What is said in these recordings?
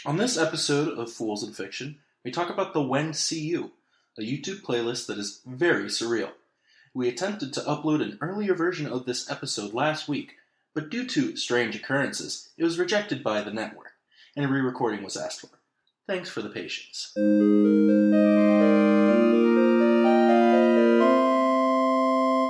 On this episode of Fools in Fiction, we talk about the WendCU, a YouTube playlist that is very surreal. We attempted to upload an earlier version of this episode last week, but due to strange occurrences, it was rejected by the network, and a re-recording was asked for. Thanks for the patience.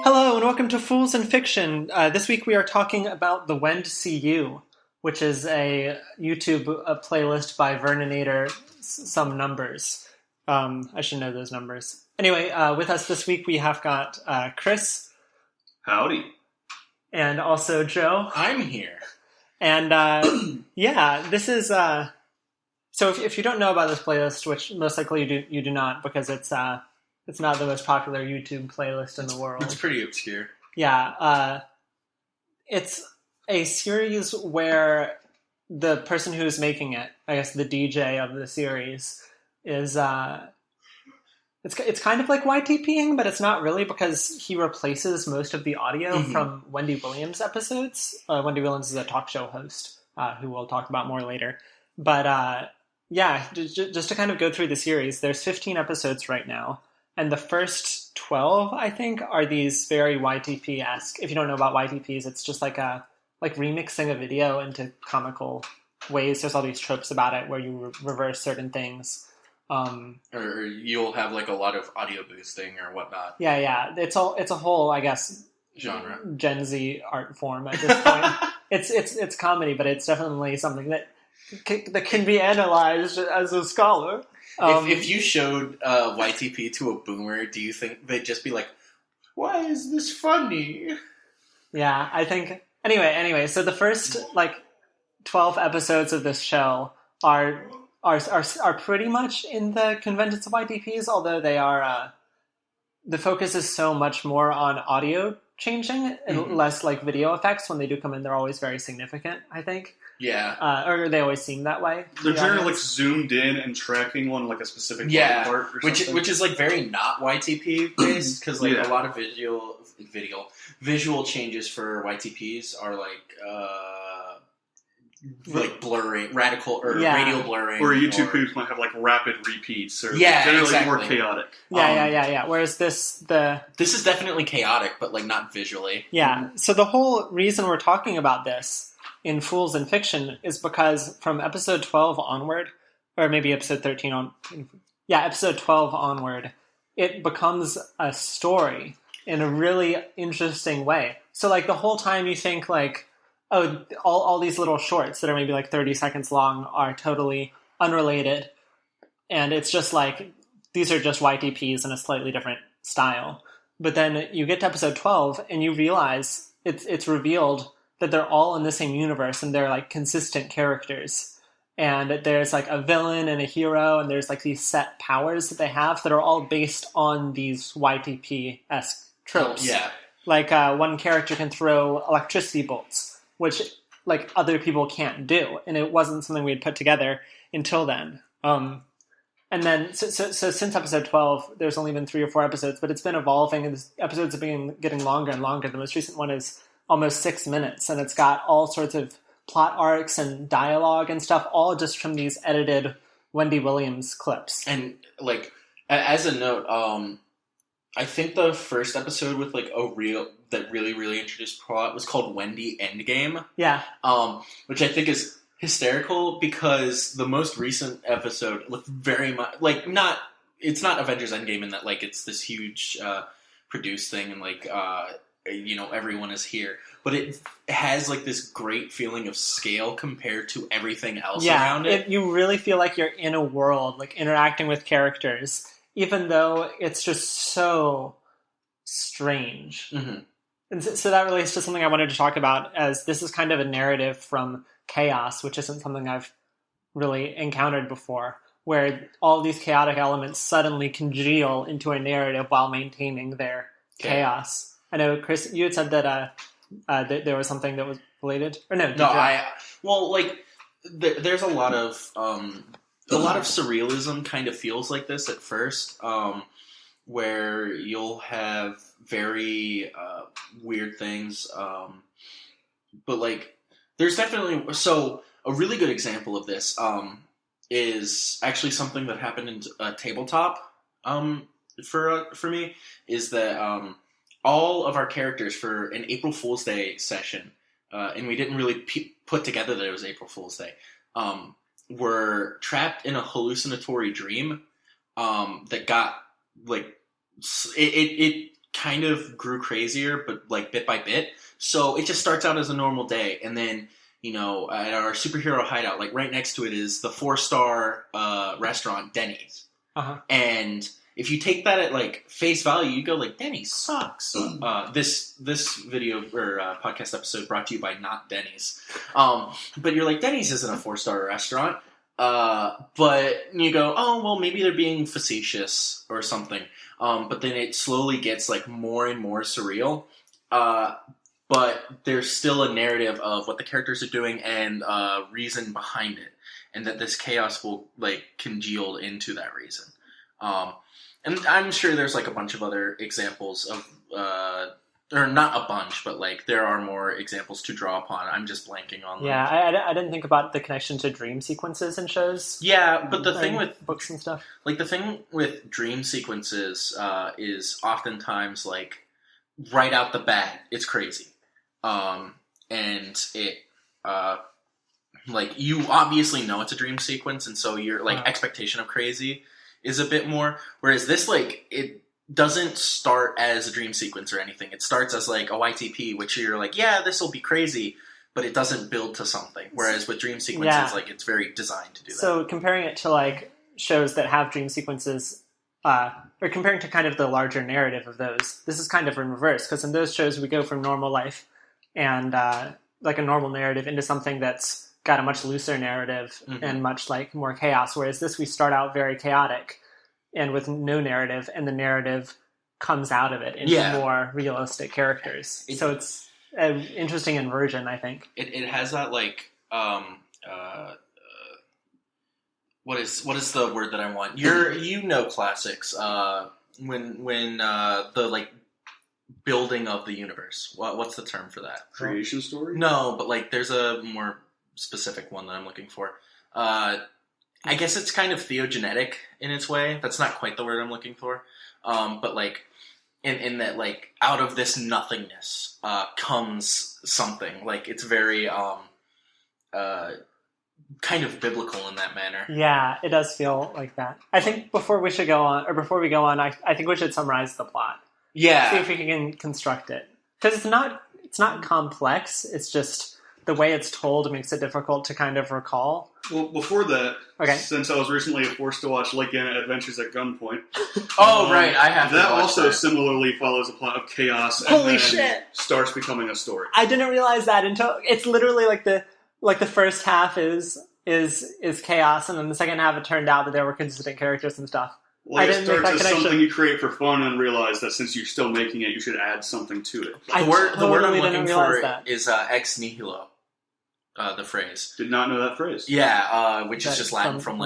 Hello and welcome to Fools in Fiction. This week we are talking about the WendCU, which is a YouTube playlist by Verninator some numbers. I should know those numbers. Anyway, with us this week we have got Chris. Howdy. And also Joe. I'm here. And yeah, this is... So if you don't know about this playlist, which most likely you do not, because it's not the most popular YouTube playlist in the world. It's pretty obscure. Yeah, it's a series where the person who's making it, I guess the DJ of the series, is it's kind of like YTPing, but it's not really because he replaces most of the audio from Wendy Williams episodes. Wendy Williams is a talk show host who we'll talk about more later. But yeah, just to kind of go through the series, there's 15 episodes right now. And the first 12, I think, are these very YTP-esque. If you don't know about YTPs, it's just like remixing a video into comical ways. There's all these tropes about it where you reverse certain things. Or you'll have like a lot of audio boosting or whatnot. Yeah. It's a whole, I guess, genre. Gen Z art form at this point. It's comedy, but it's definitely something that can be analyzed as a scholar. If you showed YTP to a boomer, do you think they'd just be like, "Why is this funny?" Yeah, I think. Anyway, so the first 12 episodes of this show are pretty much in the conventions of YTPs, although they are the focus is so much more on audio changing and less like video effects. When they do come in, they're always very significant, I think. Yeah. Or they always seem that way. They're generally zoomed in and tracking on a specific part or something. Which is very not YTP based, because a lot of visual changes for YTPs are blurring, radical or radial blurring. Or YouTube clips might have rapid repeats or generally more chaotic. Yeah. Whereas this is definitely chaotic, but not visually. Yeah. So the whole reason we're talking about this in Fools in Fiction is because from episode 12 onward, or maybe episode 13 on... Yeah, episode 12 onward, it becomes a story in a really interesting way. So the whole time you think all these little shorts that are maybe 30 seconds long are totally unrelated. And it's just these are just YTPs in a slightly different style. But then you get to episode 12 and you realize it's revealed that they're all in the same universe and they're consistent characters. And there's a villain and a hero, and there's these set powers that they have that are all based on these YTP-esque tropes. Yeah. One character can throw electricity bolts, which other people can't do. And it wasn't something we had put together until then. And then, so since episode 12, there's only been 3 or 4 episodes, but it's been evolving, and the episodes have been getting longer and longer. The most recent one is almost 6 minutes, and it's got all sorts of plot arcs and dialogue and stuff, all just from these edited Wendy Williams clips. And as a note, I think the first episode with that really introduced plot was called Wendy Endgame. Yeah. Which I think is hysterical because the most recent episode looked very much it's not Avengers Endgame in that it's this huge produced thing and everyone is here, but it has this great feeling of scale compared to everything else around it. You really feel like you're in a world, interacting with characters, even though it's just so strange. Mm-hmm. And so that relates to something I wanted to talk about, as this is kind of a narrative from chaos, which isn't something I've really encountered before, where all these chaotic elements suddenly congeal into a narrative while maintaining their chaos. I know, Chris, you had said that there was something that was related, or no? There's a lot of surrealism kind of feels like this at first, where you'll have very weird things, but there's definitely a really good example of this is actually something that happened in tabletop. For me, is that all of our characters for an April Fool's Day session, and we didn't really put together that it was April Fool's Day, were trapped in a hallucinatory dream that got like it kind of grew crazier, but like bit by bit. So it just starts out as a normal day, and then at our superhero hideout, like right next to it is the 4-star restaurant Denny's, and if you take that at like face value, you go like, Denny's sucks. This video or podcast episode brought to you by not Denny's. But you're like, Denny's isn't a 4-star restaurant. But you go, oh, well, maybe they're being facetious or something. But then it slowly gets like more and more surreal. But there's still a narrative of what the characters are doing and reason behind it. And that this chaos will like congeal into that reason. And I'm sure there's like a bunch of other examples of, or not a bunch, but like there are more examples to draw upon. I'm just blanking on them. Yeah, I didn't think about the connection to dream sequences in shows. Yeah, but the thing with books and stuff, like the thing with dream sequences is oftentimes like right out the bat, it's crazy, and it like you obviously know it's a dream sequence, and so your like expectation of crazy is a bit more, whereas this, like, it doesn't start as a dream sequence or anything. It starts as, like, a YTP, which you're like, yeah, this will be crazy, but it doesn't build to something. Whereas with dream sequences, like, it's very designed to do that. So comparing it to, like, shows that have dream sequences, or comparing to kind of the larger narrative of those, this is kind of in reverse, because in those shows we go from normal life and, like, a normal narrative into something that's got a much looser narrative and much like more chaos, whereas this we start out very chaotic and with no narrative, and the narrative comes out of it into more realistic characters. So it's an interesting inversion, I think. It has that like what is the word that I want? Classics when the like building of the universe. What's the term for that? Creation story? No, but like there's a more specific one that I'm looking for. I guess it's kind of theogenetic in its way. That's not quite the word I'm looking for. But like in that like out of this nothingness comes something. Like it's very kind of biblical in that manner. Yeah, it does feel like that. I think before we go on, I think we should summarize the plot. Yeah. See if we can construct it. Because it's not complex, it's just the way it's told makes it difficult to kind of recall. Well, before that, since I was recently forced to watch Lycan Adventures at Gunpoint. Right, I have to watch that. Also similarly follows a plot of chaos and Holy then shit. starts becoming a story. I didn't realize that until it's literally like the first half is chaos, and then the second half it turned out that there were consistent characters and stuff. Well, it starts as something you create for fun and realize that since you're still making it, you should add something to it. The word I'm looking for is ex nihilo. The phrase. Did not know that phrase. Yeah, which is just Latin from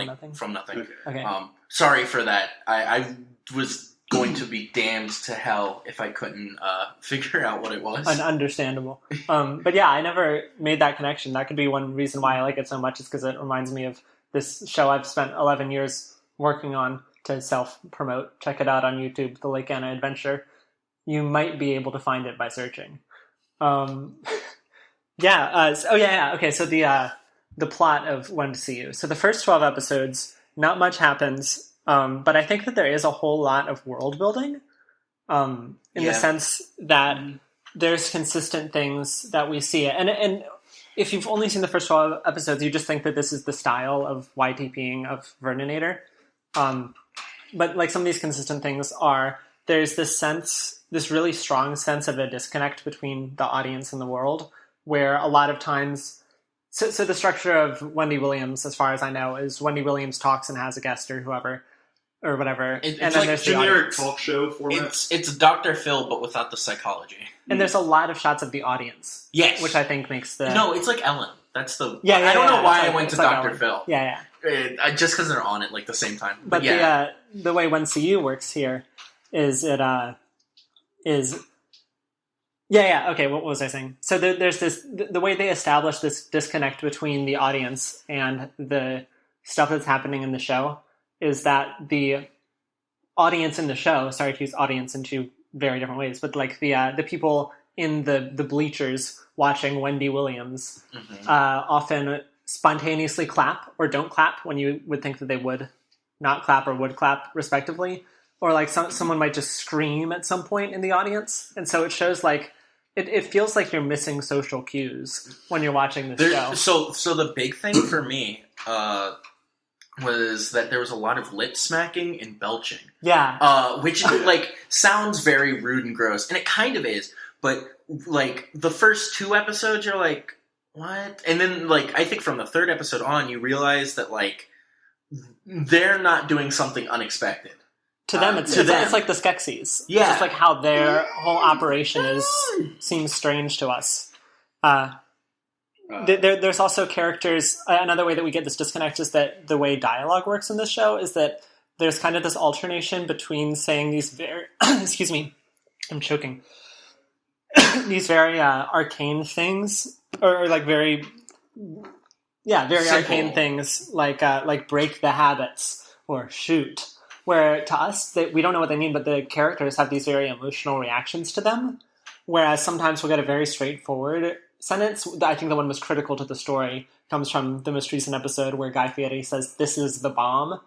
nothing. Okay. Sorry for that. I was going to be damned to hell if I couldn't figure out what it was. Understandable. But yeah, I never made that connection. That could be one reason why I like it so much, is because it reminds me of this show I've spent 11 years working on to self-promote. Check it out on YouTube, The Lake Anna Adventure. You might be able to find it by searching. Okay, so the plot of WendCU. So the first 12 episodes, not much happens, but I think that there is a whole lot of world building, in the sense that there's consistent things that we see. And if you've only seen the first 12 episodes, you just think that this is the style of YTPing of Verninator. But like some of these consistent things are, there's this really strong sense of a disconnect between the audience and the world, where a lot of times, so the structure of Wendy Williams, as far as I know, is Wendy Williams talks and has a guest or whoever, or whatever. It's and then like there's generic talk show format. It's Dr. Phil, but without the psychology. And there's a lot of shots of the audience. Yes. Which I think makes the... No, it's like Ellen. That's the... I don't know why I went to Dr. Ellen. Phil. Yeah. Just because they're on it like the same time. But the way WendCU works here is it is... Okay, what was I saying? So there's this... The way they establish this disconnect between the audience and the stuff that's happening in the show is that the audience in the show, sorry to use audience in two very different ways, but like the people in the bleachers watching Wendy Williams often spontaneously clap or don't clap when you would think that they would not clap or would clap, respectively. Or like someone might just scream at some point in the audience. And so it shows like, it feels like you're missing social cues when you're watching this show. So the big thing for me was that there was a lot of lip smacking and belching. Yeah. Which like sounds very rude and gross. And it kind of is. But like the first 2 episodes, you're like, what? And then like, I think from the 3rd episode on, you realize that like, they're not doing something unexpected. To them, it's like the Skeksis. Yeah. Just like how their whole operation seems strange to us. There's also characters. Another way that we get this disconnect is that the way dialogue works in this show is that there's kind of this alternation between saying these very... excuse me, I'm choking. These very arcane things, or like very simple. Arcane things, like break the habits or shoot. Where to us, we don't know what they mean, but the characters have these very emotional reactions to them. Whereas sometimes we'll get a very straightforward sentence. I think the one most critical to the story comes from the most recent episode where Guy Fieri says, "This is the bomb."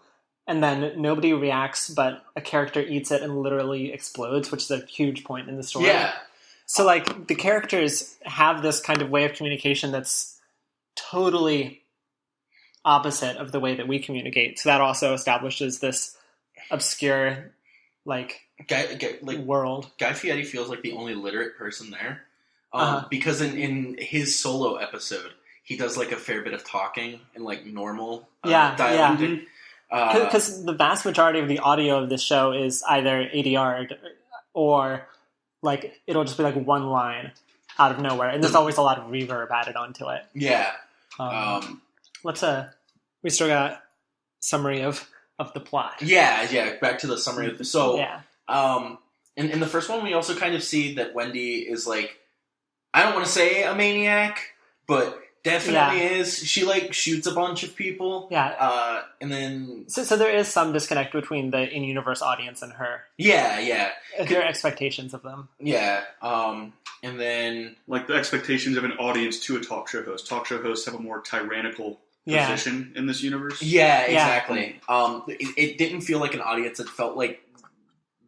And then nobody reacts, but a character eats it and literally explodes, which is a huge point in the story. Yeah. So, like, the characters have this kind of way of communication that's totally opposite of the way that we communicate. So that also establishes this obscure, world. Guy Fieri feels like the only literate person there. Because in his solo episode, he does, like, a fair bit of talking and, like, normal dialogue. Because the vast majority of the audio of this show is either ADR'd or... like, it'll just be, like, one line out of nowhere. And there's always a lot of reverb added onto it. Yeah. We still got summary of the plot. Yeah. Back to the summary of the... So, in the first one, we also kind of see that Wendy is, like... I don't want to say a maniac, but definitely is. She, like, shoots a bunch of people. Yeah. And then... So there is some disconnect between the in-universe audience and her. Yeah. Their expectations of them. Yeah. And then... like, the expectations of an audience to a talk show host. Talk show hosts have a more tyrannical position in this universe. Yeah, exactly. It didn't feel like an audience. It felt like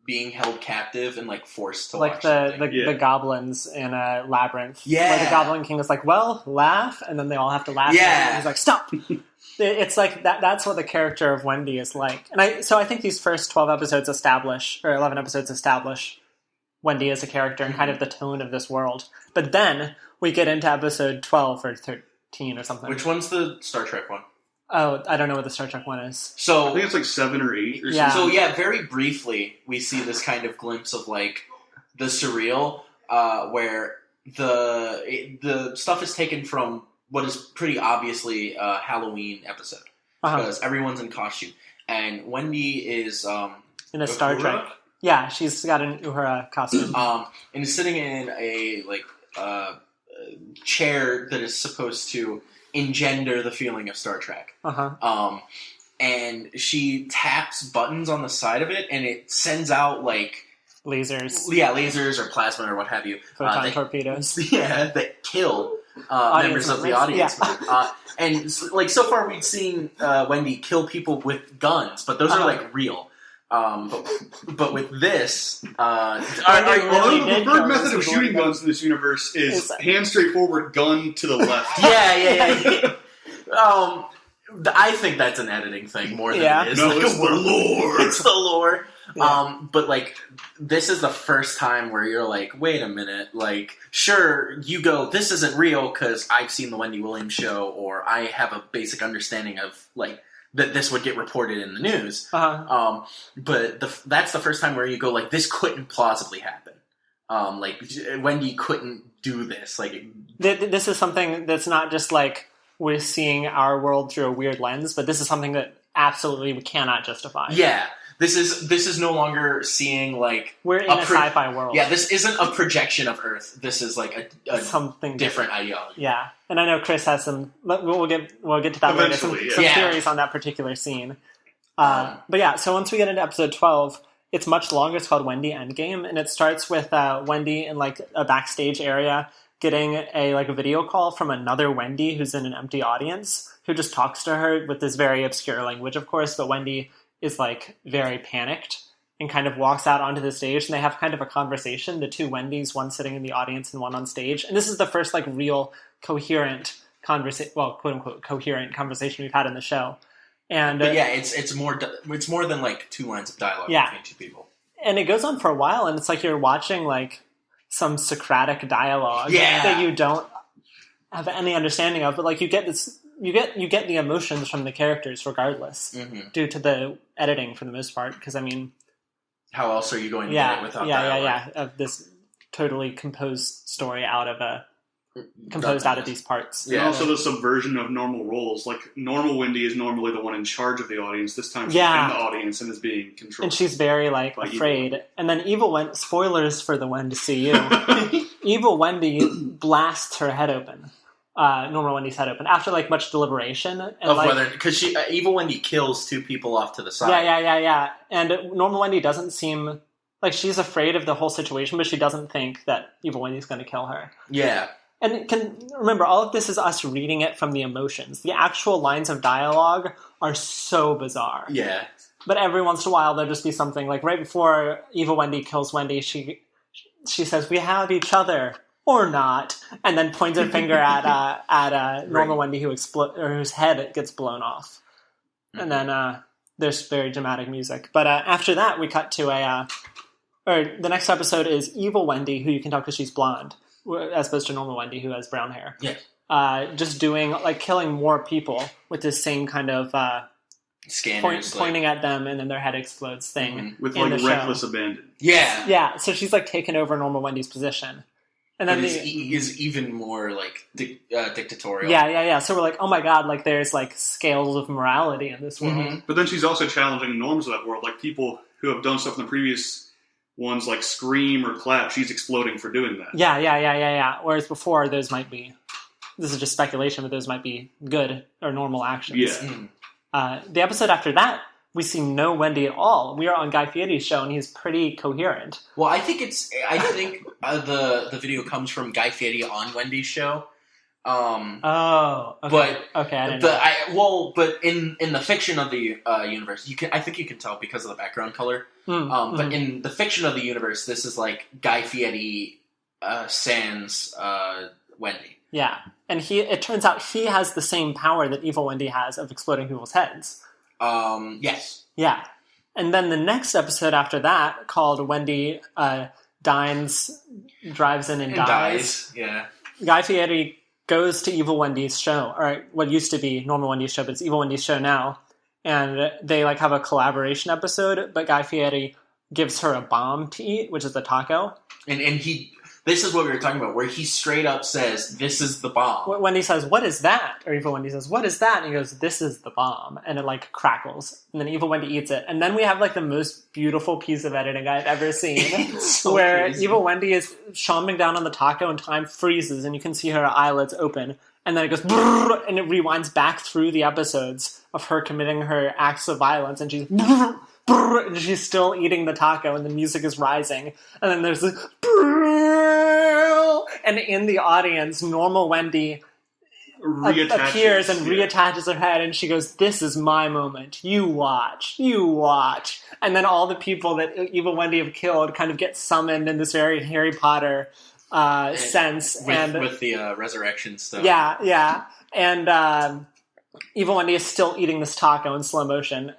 being held captive and, like, forced to watch the goblins in a labyrinth. Yeah. Where the Goblin King is like, well, laugh, and then they all have to laugh. Yeah. And he's like, stop! It's like, that's what the character of Wendy is like. And I think these first 11 episodes establish Wendy as a character and kind of the tone of this world. But then we get into episode 12 or 13 or something. Which one's the Star Trek one? Oh, I don't know what the Star Trek one is. So I think it's like 7 or 8 or yeah. something. So very briefly, we see this kind of glimpse of, like, the surreal, where the stuff is taken from what is pretty obviously a Halloween episode. Because everyone's in costume. And Wendy is... in a Star Trek. Yeah, she's got an Uhura costume. And is sitting in a, chair that is supposed to engender the feeling of Star Trek. And she taps buttons on the side of it, and it sends out, like... lasers. Yeah, lasers or plasma or what have you. Photon torpedoes. Yeah, that kill members of the audience. Yeah. And, like, so far we've seen Wendy kill people with guns, but those are, like, real. But with this... the preferred method of shooting guns in this universe is hand straight forward, gun to the left. Yeah. I think that's an editing thing more than it is. No, it's the lore. It's the lore. Yeah. But, like, this is the first time where you're like, wait a minute. Like, sure, you go, this isn't real because I've seen the Wendy Williams show, or I have a basic understanding of, like, that this would get reported in the news. But that's the first time where you go, like, this couldn't plausibly happen. Like, Wendy couldn't do this. Like, this is something that's not just, like, we're seeing our world through a weird lens, but this is something that absolutely we cannot justify. Yeah. This is no longer seeing like we're in a sci-fi world. Yeah, this isn't a projection of Earth. This is like a something different ideology. Yeah, and I know Chris has some. We'll get to that later. Some theories on that particular scene. But yeah, so once we get into episode 12, it's much longer. It's called Wendy Endgame, and it starts with Wendy in like a backstage area getting a video call from another Wendy who's in an empty audience, who just talks to her with this very obscure language, of course, but Wendy is like very panicked and kind of walks out onto the stage, and they have kind of a conversation, the two Wendys, one sitting in the audience and one on stage. And this is the first like real coherent conversation, well, quote unquote coherent conversation we've had in the show. And but yeah, it's more than like 2 lines of dialogue between two people. And it goes on for a while, and it's like you're watching like some Socratic dialogue that you don't have any understanding of, but like you get the emotions from the characters regardless, due to the editing for the most part. Because I mean, how else are you going to get it without dialogue? Of this totally composed story out of these parts. Yeah, and also the subversion of normal roles. Like normal Wendy is normally the one in charge of the audience. This time she's in the audience and is being controlled. And she's very like afraid. And then Evil Wendy, spoilers for the WendCU, Evil Wendy blasts her head open. Normal Wendy's head open after like much deliberation. And because Evil Wendy kills 2 people off to the side. Yeah. And Normal Wendy doesn't seem like she's afraid of the whole situation, but she doesn't think that Evil Wendy's going to kill her. Yeah. And remember, all of this is us reading it from the emotions. The actual lines of dialogue are so bizarre. Yeah. But every once in a while, there'll just be something like right before Evil Wendy kills Wendy, she says, "We have each other or not," and then points her finger at normal Wendy whose head gets blown off. And then there's very dramatic music. But after that, we cut to the next episode is Evil Wendy, who you can tell because she's blonde, as opposed to normal Wendy, who has brown hair. Yes. Just doing, like, killing more people with this same kind of scanners, pointing at them, and then their head explodes thing. With, like, reckless abandon. Yeah. Yeah, so she's, like, taken over normal Wendy's position. And then is even more, like, dictatorial. Yeah. So we're like, oh my god, like, there's, like, scales of morality in this world. Mm-hmm. But then she's also challenging the norms of that world. Like, people who have done stuff in the previous ones like scream or clap, she's exploding for doing that. Yeah. Whereas before, those might be, this is just speculation, but those might be good or normal actions. Yeah. The episode after that, we see no Wendy at all. We are on Guy Fieri's show, and he's pretty coherent. Well, I think the video comes from Guy Fieri on Wendy's show. Okay. But okay, I didn't know. But in the fiction of the universe, I think you can tell because of the background color. But in the fiction of the universe, this is like Guy Fieri sans Wendy. Yeah, and it turns out he has the same power that Evil Wendy has of exploding people's heads. Yes. Yeah, and then the next episode after that, called Wendy drives in and dies. Yeah. Guy Fieri goes to Evil Wendy's show, or what used to be Normal Wendy's show, but it's Evil Wendy's show now. And they like have a collaboration episode, but Guy Fieri gives her a bomb to eat, which is a taco. And this is what we were talking about, where he straight up says, "This is the bomb." Wendy says, "What is that?" Or Evil Wendy says, "What is that?" And he goes, "This is the bomb." And it like crackles. And then Evil Wendy eats it. And then we have like the most beautiful piece of editing I've ever seen. So where crazy. Evil Wendy is chomping down on the taco and time freezes and you can see her eyelids open. And then it goes, brrr, and it rewinds back through the episodes of her committing her acts of violence. And she's, brrr, brrr, and she's still eating the taco and the music is rising. And then there's this, brrr, and in the audience, normal Wendy appears and reattaches her head and she goes, "This is my moment. You watch. And then all the people that Evil Wendy have killed kind of get summoned in this very Harry Potter sense. With the resurrection stuff. Yeah. And Evil Wendy is still eating this taco in slow motion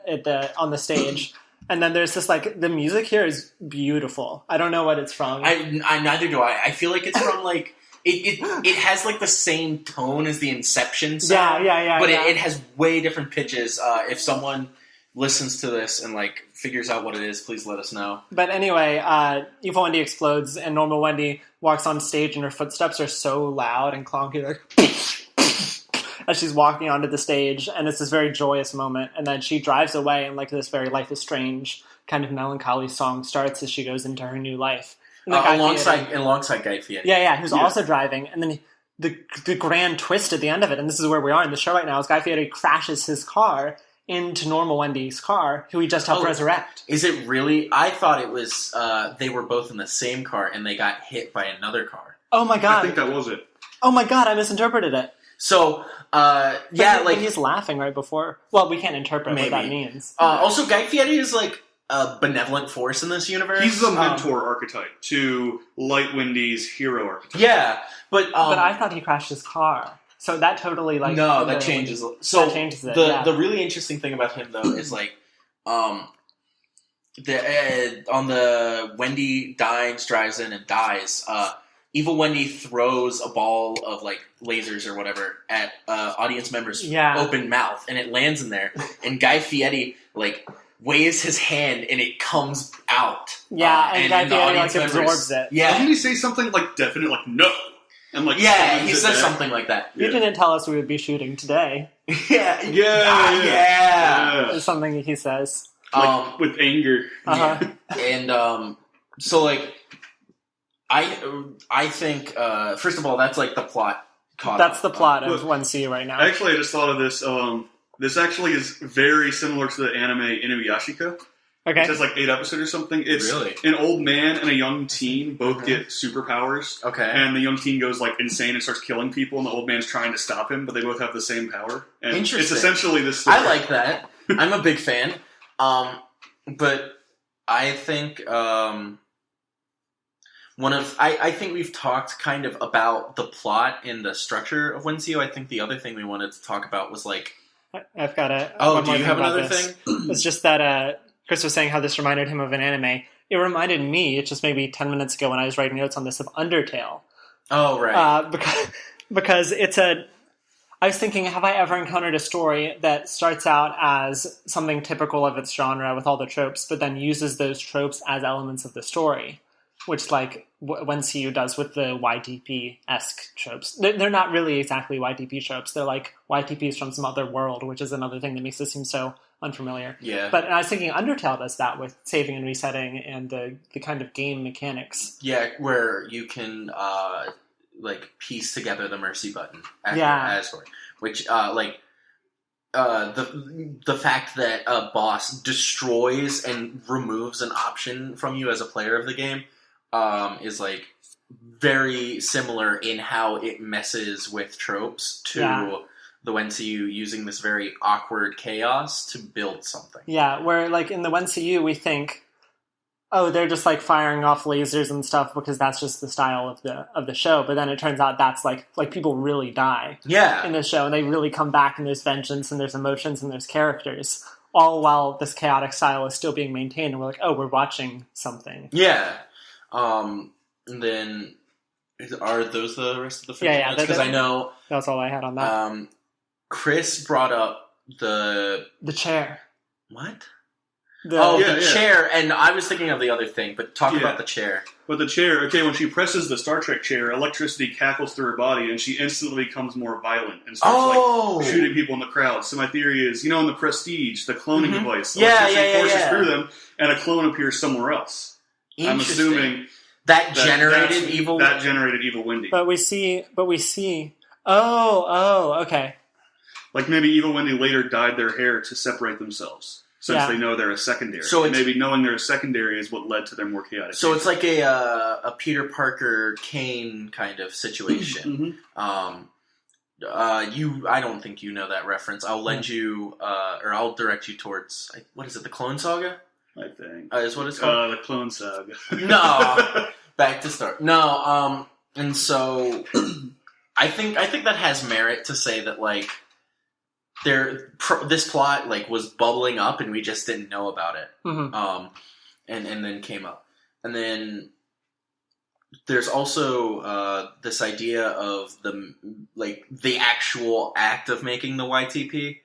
on the stage. And then there's this, like, the music here is beautiful. I don't know what it's from. Neither do I. I feel like it's from, like, it has, like, the same tone as the Inception sound. Yeah. But it has way different pitches. If someone listens to this and, like, figures out what it is, please let us know. But anyway, Evil Wendy explodes, and normal Wendy walks on stage, and her footsteps are so loud and clonky, like... as she's walking onto the stage, and it's this very joyous moment, and then she drives away, and like this very Life is Strange kind of melancholy song starts as she goes into her new life. And alongside Guy Fieri. Yeah, who's also driving, and then the grand twist at the end of it, and this is where we are in the show right now, is Guy Fieri crashes his car into normal Wendy's car, who he just helped resurrect. Is it really? I thought it was they were both in the same car and they got hit by another car. Oh my god. I think that was it. Oh my god, I misinterpreted it. So, but he's laughing right before. Well, we can't interpret what that means. Also, Guy Fieri is like a benevolent force in this universe. He's the mentor archetype to Light Wendy's hero archetype. Yeah, but I thought he crashed his car. So that totally that changes. So that changes it. The really interesting thing about him though is like on the Wendy drives in and dies. Evil Wendy throws a ball of like lasers or whatever at audience members' open mouth, and it lands in there. And Guy Fieri like waves his hand, and it comes out. Yeah, and Guy Fieri like absorbs it. Yeah, doesn't he say something like definite, like no? And like he says something like that. You didn't tell us we would be shooting today. Yeah. It's something he says. With anger. Uh-huh. And so like I think first of all that's like the plot. That's the plot of WendCU right now. Actually, I just thought of this. This actually is very similar to the anime Inuyashika. Okay. It has like 8 episodes or something. It's really? An old man and a young teen both get superpowers. Okay. And the young teen goes like insane and starts killing people, and the old man's trying to stop him, but they both have the same power. And interesting. It's essentially this story. I like that. I'm a big fan. But I think I think we've talked kind of about the plot and the structure of WendCU. I think the other thing we wanted to talk about was like I've got a do you have another thing? It's just that Chris was saying how this reminded him of an anime. It reminded me, just maybe 10 minutes ago when I was writing notes on this, of Undertale. Oh, right. Because I was thinking, have I ever encountered a story that starts out as something typical of its genre with all the tropes, but then uses those tropes as elements of the story? Which, like, WendCU does with the YTP-esque tropes. They're not really exactly YTP tropes. They're like YTPs from some other world, which is another thing that makes this seem so unfamiliar. Yeah. But I was thinking Undertale does that with saving and resetting and the kind of game mechanics. Yeah, where you can like piece together the mercy button as for which the fact that a boss destroys and removes an option from you as a player of the game is like very similar in how it messes with tropes to the WendCU using this very awkward chaos to build something. Yeah, where like in the WendCU we think, oh, they're just like firing off lasers and stuff because that's just the style of the show. But then it turns out that's like people really die in the show, and they really come back, and there's vengeance and there's emotions and there's characters, all while this chaotic style is still being maintained. And we're like, oh, we're watching something. Yeah. And then are those the rest of the fiction notes? Because I know that's all I had on that. Chris brought up the chair. What? The chair, and I was thinking of the other thing, but talk about the chair. But the chair, okay, when she presses the Star Trek chair, electricity cackles through her body, and she instantly becomes more violent and starts like shooting people in the crowd. So my theory is, in the Prestige, the cloning device, electricity forces through them, and a clone appears somewhere else. I'm assuming that generated evil Wendy. But we see. Oh, okay. Like maybe Evil Wendy later dyed their hair to separate themselves, since they know they're a secondary. So maybe knowing they're a secondary is what led to their more chaotic. So it's like a Peter Parker Kane kind of situation. I don't think you know that reference. I'll lend you, or I'll direct you towards what is it? The Clone Saga, I think is what it's called. The Clone Saga. No, back to start. No, and so I think that has merit to say that like. This plot like was bubbling up and we just didn't know about it, and then came up, and then there's also this idea of the actual act of making the YTP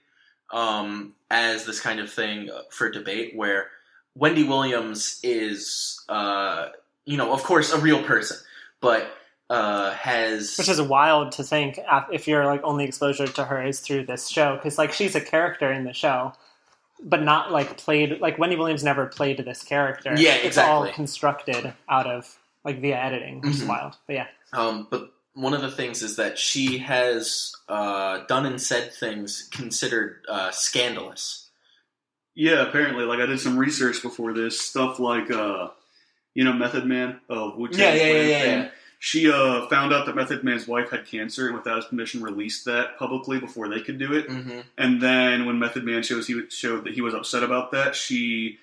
as this kind of thing for debate, where Wendy Williams is of course a real person, but has... Which is wild to think if your like only exposure to her is through this show, because like she's a character in the show, but not like played, like Wendy Williams never played this character. Yeah, it's exactly. all constructed out of like via editing, which is wild. But yeah. But one of the things is that she has done and said things considered scandalous. Yeah, apparently. Like I did some research before this stuff, like Method Man. Yeah. She found out that Method Man's wife had cancer, and without his permission, released that publicly before they could do it. Mm-hmm. And then when Method Man showed that he was upset about that, she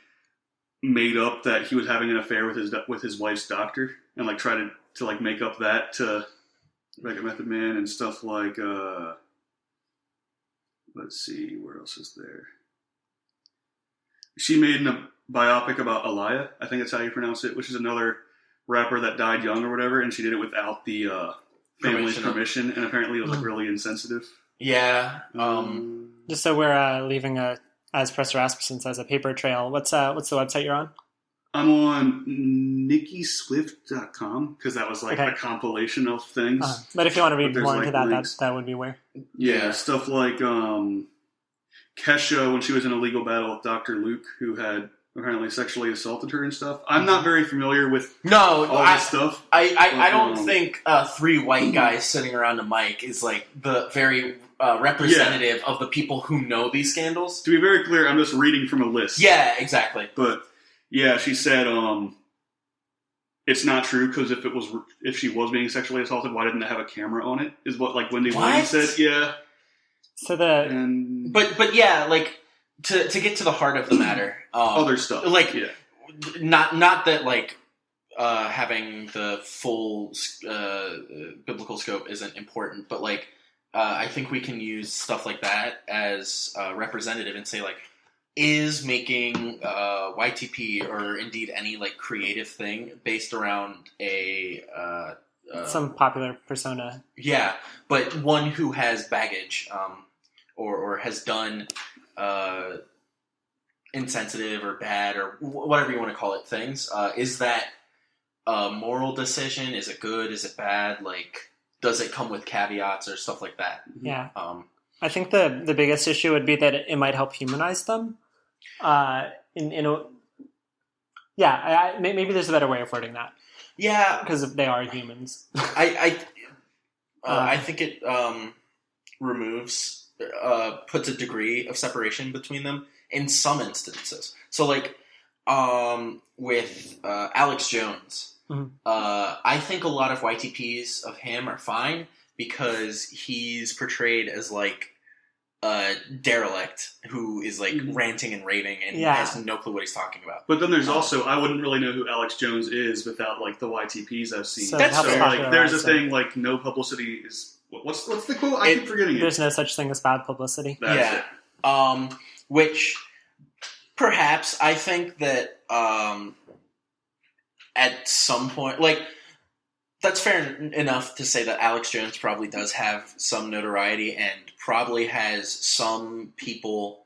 made up that he was having an affair with his wife's doctor, and like tried to like make up that to like a Method Man and stuff like. Let's see, where else is there? She made a biopic about Aliyah, I think that's how you pronounce it, which is another rapper that died young or whatever, and she did it without the family's permission, and apparently it was like really insensitive. Yeah. Just so we're leaving as Professor Rasmussen says, a paper trail. What's the website you're on? I'm on nickyswift.com because that was like a compilation of things. But if you want to read more into that would be where. Yeah, stuff like Kesha when she was in a legal battle with Dr. Luke, who had apparently sexually assaulted her and stuff. I'm not very familiar with all this stuff. I don't think 3 white guys sitting around a mic is like the very representative of the people who know these scandals. To be very clear, I'm just reading from a list. Yeah, exactly. But yeah, she said it's not true because if she was being sexually assaulted, why didn't they have a camera on it? Is what like Wendy Williams said. Yeah. So but yeah, like to get to the heart of the matter, other stuff, like not that like having the full biblical scope isn't important, but like I think we can use stuff like that as representative and say like, is making YTP or indeed any like creative thing based around some popular persona. Yeah, but one who has baggage or has done insensitive or bad or whatever you want to call it things. Is that a moral decision? Is it good? Is it bad? Like, does it come with caveats or stuff like that? Yeah. I think the biggest issue would be that it might help humanize them. Maybe there's a better way of wording that. Yeah, because they are humans. I think it puts a degree of separation between them in some instances. So, like with Alex Jones, I think a lot of YTPs of him are fine because he's portrayed as like a derelict who is like ranting and raving and has no clue what he's talking about. But then there's also, I wouldn't really know who Alex Jones is without like the YTPs I've seen. So that's fair. Like, there's a thing like no publicity is what's the quote? I keep forgetting it. There's no such thing as bad publicity. That's it. Which perhaps I think that at some point, like, that's fair enough to say that Alex Jones probably does have some notoriety and probably has some people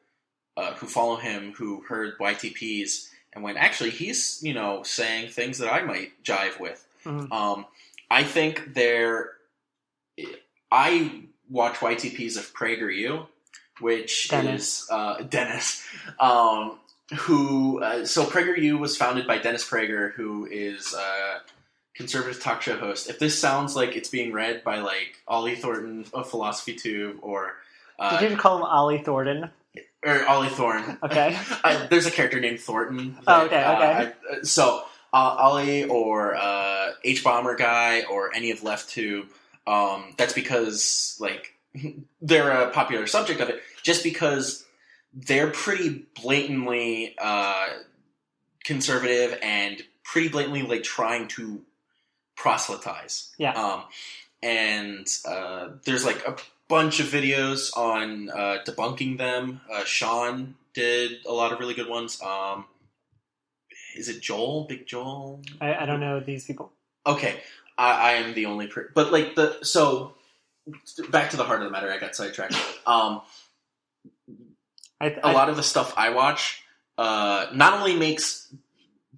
who follow him who heard YTPs and went, actually, he's, saying things that I might jive with. Mm-hmm. I think I watch YTPs of PragerU, which is Dennis, who, so PragerU was founded by Dennis Prager, who is a conservative talk show host. If this sounds like it's being read by like Ollie Thornton of Philosophy Tube or... Did you call him Ollie Thornton? Or Ollie Thorne. Okay. There's a character named Thornton. Okay. So Ollie or H-Bomber guy or any of Left Tube, that's because like they're a popular subject of it, just because they're pretty blatantly conservative and pretty blatantly like trying to proselytize. Yeah. And there's like a bunch of videos on debunking them. Sean did a lot of really good ones. Is it Joel? Big Joel? I don't know these people. Okay. I am the only... but like so back to the heart of the matter, I got sidetracked. A lot of the stuff I watch not only makes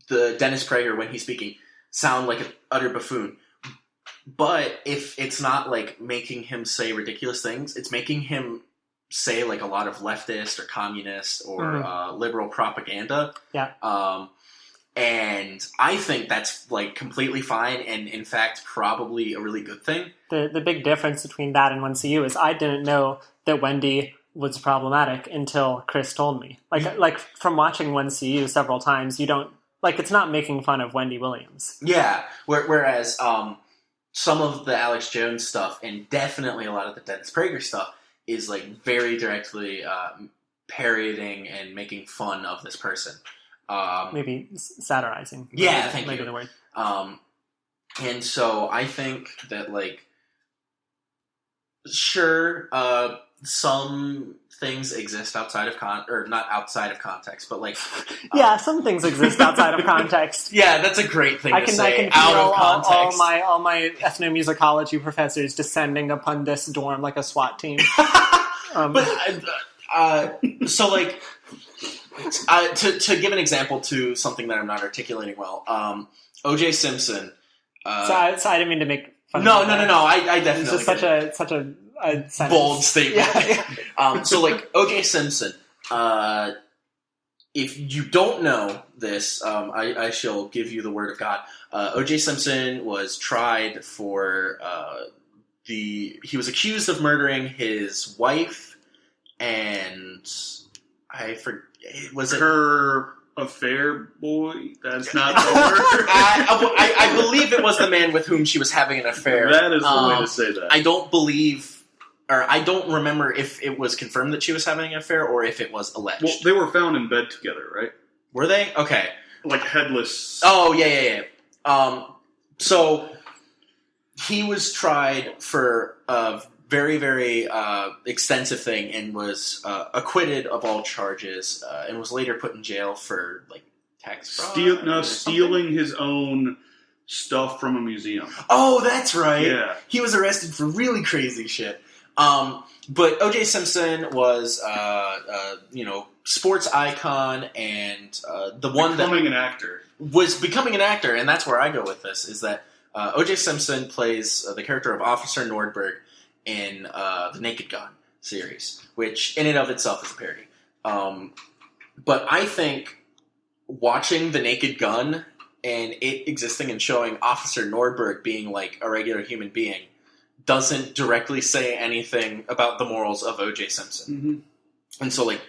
the Dennis Prager, when he's speaking, sound like an utter buffoon, But if it's not like making him say ridiculous things, it's making him say like a lot of leftist or communist or liberal propaganda. Yeah. And I think that's like completely fine, and in fact probably a really good thing. The big difference between that and WendCU is I didn't know that Wendy was problematic until Chris told me. Like from watching WendCU several times, you don't like it's not making fun of Wendy Williams. Yeah. Whereas some of the Alex Jones stuff and definitely a lot of the Dennis Prager stuff is like very directly parodying and making fun of this person. Maybe satirizing. Yeah, thank you. The word. And so I think that, like, sure, some things exist outside of not outside of context, but like, yeah, some things exist outside of context. Yeah, that's a great thing to say. I can out feel of context. all my ethnomusicology professors descending upon this dorm like a SWAT team. So like. To give an example to something that I'm not articulating well, O.J. Simpson. So I didn't mean to make fun. No. of that. I definitely. It's just such a bold statement. Yeah. So like O.J. Simpson. If you don't know this, I shall give you the word of God. O.J. Simpson was tried for he was accused of murdering his wife and I forget. Was it her affair boy? That's not the word. I believe it was the man with whom she was having an affair. That is the way to say that. I don't remember if it was confirmed that she was having an affair or if it was alleged. Well, they were found in bed together, right? Were they? Okay. Like headless. Oh, yeah. So he was tried for a very, very extensive thing and was acquitted of all charges and was later put in jail for like tax fraud. Stealing his own stuff from a museum. Oh, that's right. Yeah. He was arrested for really crazy shit. But O.J. Simpson was, sports icon and the one becoming an actor. Was becoming an actor, and that's where I go with this, is that O.J. Simpson plays the character of Officer Nordberg in the Naked Gun series, which in and of itself is a parody. But I think watching the Naked Gun and it existing and showing Officer Nordberg being like a regular human being doesn't directly say anything about the morals of O.J. Simpson. Mm-hmm. And so, like,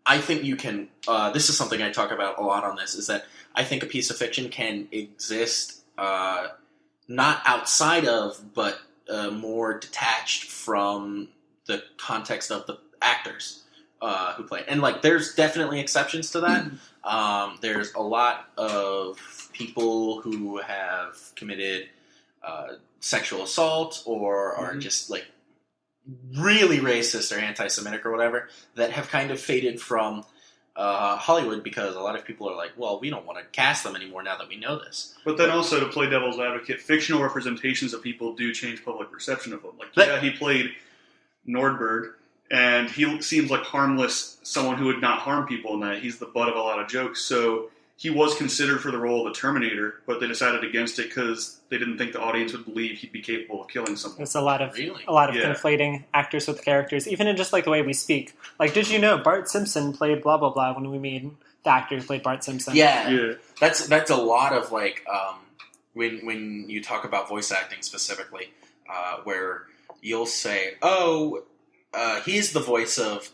I think you can... this is something I talk about a lot on this, is that I think a piece of fiction can exist not outside of, but more detached from the context of the actors who play it. And, like, there's definitely exceptions to that. There's a lot of people who have committed sexual assault or are just, like, really racist or anti-Semitic or whatever that have kind of faded from Hollywood because a lot of people are like, well, we don't want to cast them anymore now that we know this. But then also, to play devil's advocate, fictional representations of people do change public perception of them. Like, he played Nordberg, and he seems like harmless, someone who would not harm people in that. He's the butt of a lot of jokes. So he was considered for the role of the Terminator, but they decided against it because they didn't think the audience would believe he'd be capable of killing someone. There's a lot of conflating actors with characters, even in just like the way we speak. Like, did you know Bart Simpson played blah blah blah when we made the actor who played Bart Simpson? Yeah. That's a lot of like when you talk about voice acting specifically, where you'll say, he's the voice of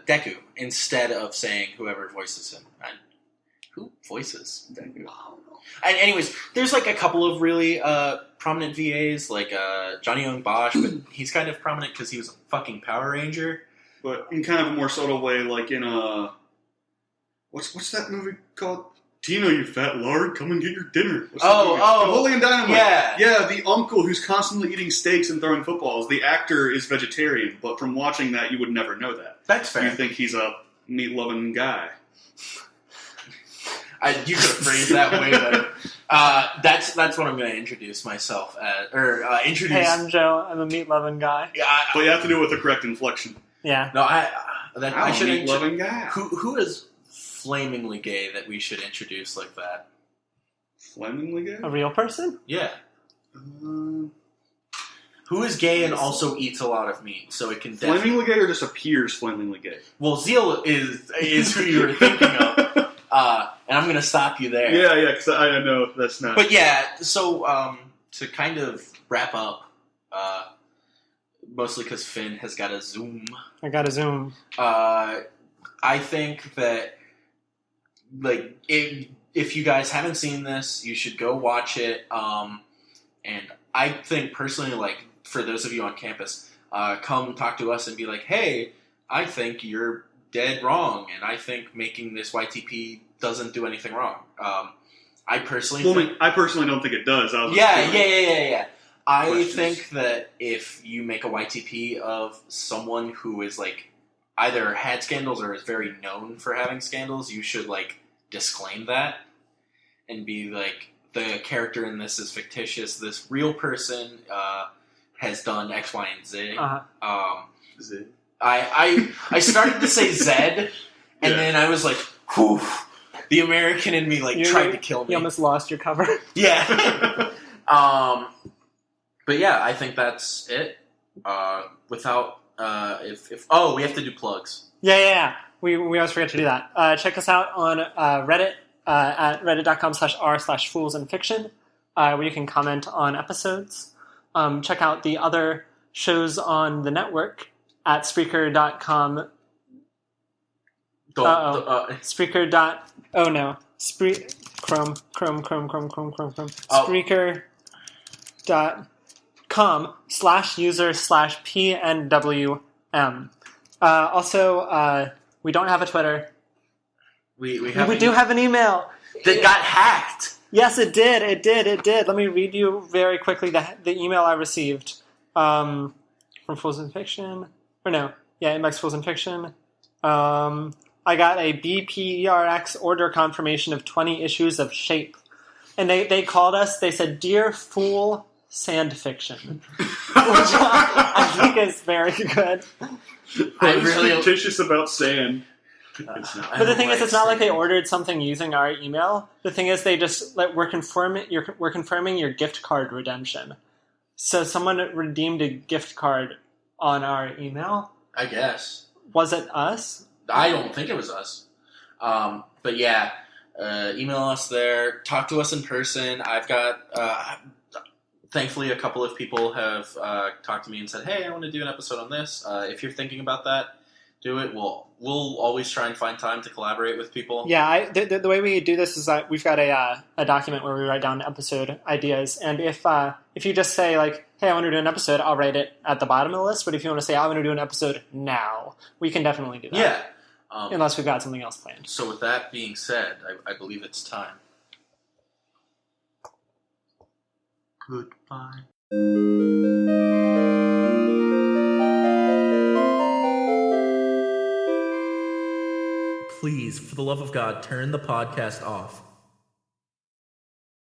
Deku, instead of saying whoever voices him. Who voices Deku? And anyways, there's like a couple of really prominent VAs, like Johnny Young Bosch, but he's kind of prominent because he was a fucking Power Ranger. But in kind of a more subtle way, like in what's that movie called? Tina, you fat lard, come and get your dinner. Napoleon Dynamite. Yeah, the uncle who's constantly eating steaks and throwing footballs. The actor is vegetarian, but from watching that, you would never know that. That's fair. You think he's a meat-loving guy. You could have phrased that way better. That's what I'm going to introduce myself as, introduce. Hey, I'm Joe. I'm a meat-loving guy. Yeah, but you have to do it with the correct inflection. Yeah. No, I should meat-loving guy. Who is flamingly gay that we should introduce like that? Flemingly gay? A real person? Yeah. Who is gay and also eats a lot of meat, so it can Flemingly gay or just appears Flemingly gay? Well, Zeal is who you were thinking of, and I'm going to stop you there. Yeah, because I know that's not... But yeah, so to kind of wrap up, mostly because Finn has got a Zoom. I got a Zoom. I think that, like, if you guys haven't seen this, you should go watch it. And I think personally, like, for those of you on campus, come talk to us and be like, hey, I think you're dead wrong, and I think making this YTP doesn't do anything wrong. I personally don't think it does. Yeah. I think that if you make a YTP of someone who is, like, either had scandals or is very known for having scandals, you should, like, disclaim that and be like, the character in this is fictitious. This real person has done X, Y, and Z. Z. I started to say Zed, and then I was like, whew, the American in me tried to kill me. You almost lost your cover. Yeah. But yeah, I think that's it. Without we have to do plugs. Yeah. We always forget to do that. Check us out on Reddit at reddit.com/r/foolsandfiction, where you can comment on episodes. Check out the other shows on the network at Spreaker.com. Chrome. Spreaker.com/user/PNWM. Also, we don't have a Twitter. We do have an email. That got hacked. Yes, it did. Let me read you very quickly the email I received from Fools and Fiction. Inbox Fools and Fiction. I got a BPERX order confirmation of 20 issues of Shape. And they called us, they said, Dear Fool Sand Fiction. Which I think is very good. I'm really fictitious about sand. But the thing is, it's not like they ordered something using our email. The thing is, they just we're confirming your gift card redemption. So someone redeemed a gift card on our email. I guess. Was it us? I don't think it was us. But yeah, email us there. Talk to us in person. I've got. Thankfully, a couple of people have talked to me and said, "Hey, I want to do an episode on this." If you're thinking about that, do it. We'll always try and find time to collaborate with people. Yeah, the way we do this is that we've got a document where we write down episode ideas, and if you just say like, "Hey, I want to do an episode," I'll write it at the bottom of the list. But if you want to say, "I want to do an episode now," we can definitely do that. Yeah, unless we've got something else planned. So with that being said, I believe it's time. Goodbye. Please, for the love of God, turn the podcast off.